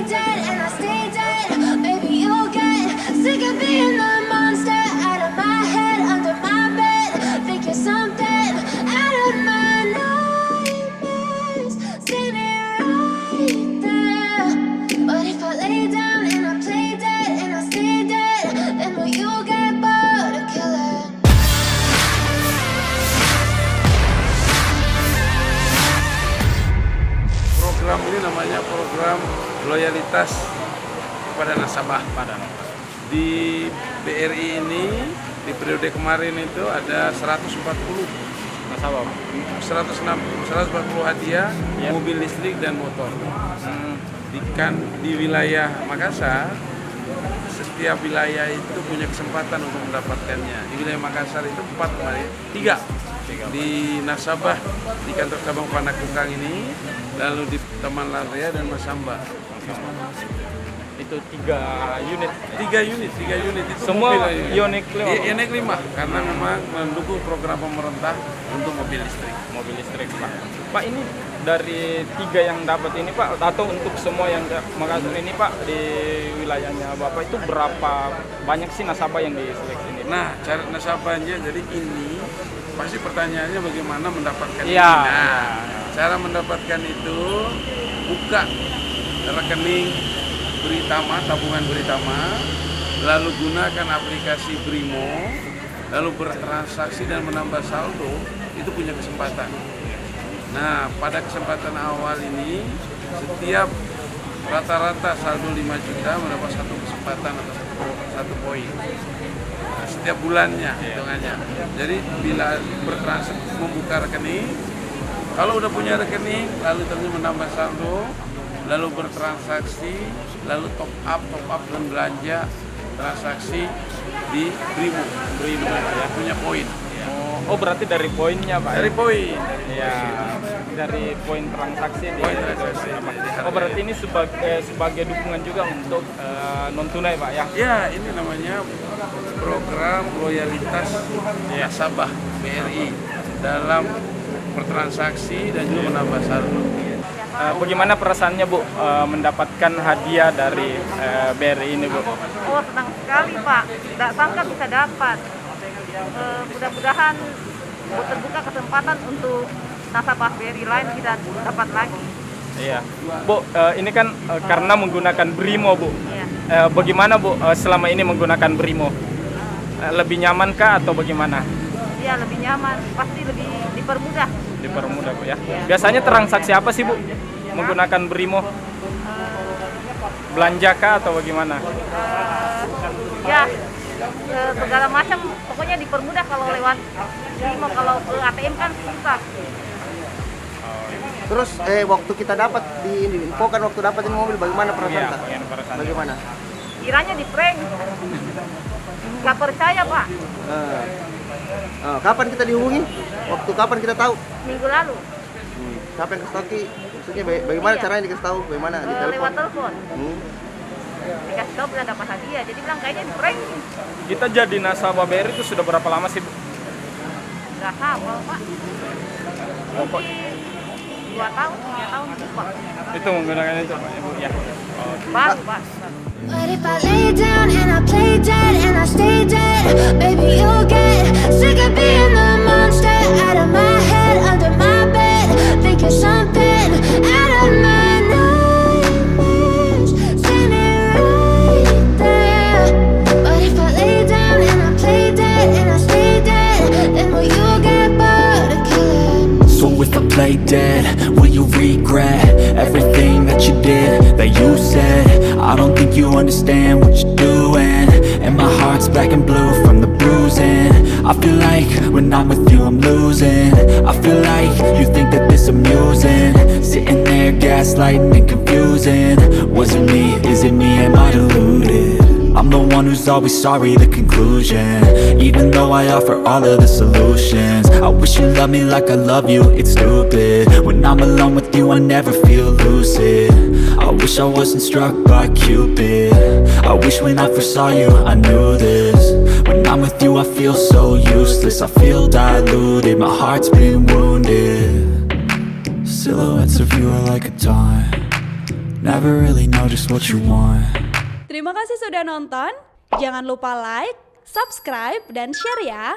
dead and I stay dead. Maybe you'll get sick of being the monster out of my head, under my bed. Think you're something out of my nightmares. Standing right there. But if I lay down and I play dead and I stay dead, then will you get bored of killing? Program ini namanya program loyalitas kepada nasabah. Di BRI ini di periode kemarin itu ada 140 nasabah, 140 hadiah mobil listrik dan motor. Di wilayah Makassar, setiap wilayah itu punya kesempatan untuk mendapatkannya. Di wilayah Makassar itu 3 di nasabah di kantor cabang Panakukang ini, lalu di Taman Larea dan Masamba. Itu 3 unit. 3 unit itu semua Yonex 5. 5 karena memang mendukung program pemerintah untuk mobil listrik. Pak. Pak, ini dari 3 yang dapat ini Pak, atau untuk semua yang Makassar ini Pak, di wilayahnya Bapak itu berapa banyak sih nasabah yang diseleksi ini? Nah, cara nasabahnya, jadi ini pasti pertanyaannya bagaimana mendapatkan ini. Iya. Nah, cara mendapatkan itu buka rekening Beritama, tabungan Beritama, lalu gunakan aplikasi Brimo, lalu bertransaksi dan menambah saldo, itu punya kesempatan. Nah, pada kesempatan awal ini, setiap rata-rata saldo 5 juta mendapat satu kesempatan atau satu poin. Nah, setiap bulannya hitungannya. Jadi bila bertransaksi membuka rekening, kalau udah punya rekening, lalu tentu menambah saldo, lalu bertransaksi, lalu top up dan belanja transaksi di Brimo ya, punya poin. Oh, berarti dari poinnya Pak? Dari poin. Ya, dari poin transaksi. Oh, Di berarti ini sebagai dukungan juga untuk non tunai Pak ya? Ya, ini namanya program loyalitas nasabah BRI dalam bertransaksi dan juga menambah saldo. Bagaimana perasaannya Bu mendapatkan hadiah dari BRI ini Bu? Oh, senang sekali Pak, tidak sangka bisa dapat. Mudah-mudahan terbuka kesempatan untuk nasabah BRI lain kita dapat lagi. Iya, Bu, ini kan karena menggunakan Brimo Bu. Iya. Bagaimana Bu selama ini menggunakan Brimo? Lebih nyaman kah atau bagaimana? Iya, lebih nyaman, pasti lebih dipermudah. Dipermudah Bu ya. Biasanya transaksi apa sih Bu menggunakan Brimo? Belanja kah atau bagaimana? Ya, segala macam, pokoknya dipermudah kalau lewat Brimo. Kalau ke ATM kan susah. Terus waktu kita dapat di infokan waktu dapat ini mobil, bagaimana perasaan Kak? Bagaimana? Kiranya di prank. Gak percaya Pak. Kapan kita dihubungi? Waktu kapan kita tahu? Minggu lalu. Siapa yang kasih tahu Ki? Maksudnya bagaimana caranya dikasih tahu? Bagaimana di telepon? Lewat telepon. Dikasih tahu bilang dapat hadiah. Jadi bilang kayaknya di prank. Kita jadi nasabah BRI itu sudah berapa lama sih Bu? Gak hafal Pak. Pokok 2 tahun, 3 tahun lupa. itu menggunakan itu Pak ya Bu ya. Baru Pak. But if I lay down and I play dead and I stay dead, baby you'll get sick of being the monster out of my head, under my bed. Think you're something out of my nightmares, standing right there. But if I lay down and I play dead and I stay dead, then will you get bored of killing? So if I play dead, will you regret everything that you did, that you said? I don't think you understand what you're doing, and my heart's black and blue from the bruising. I feel like when I'm with you I'm losing. I feel like you think that this amusing, sitting there gaslighting and confusing. Was it me? Is it me? Am I deluded? I'm the one who's always sorry, the conclusion. Even though I offer all of the solutions, I wish you loved me like I love you, it's stupid. When I'm alone with you I never feel lucid. I wish I wasn't struck by Cupid. I wish when I first saw you I knew this. When I'm with you I feel so useless, I feel diluted, my heart's been wounded. Silhouettes of you are like a taunt, never really know just what you want. Terima kasih sudah nonton. Jangan lupa like, subscribe, dan share ya.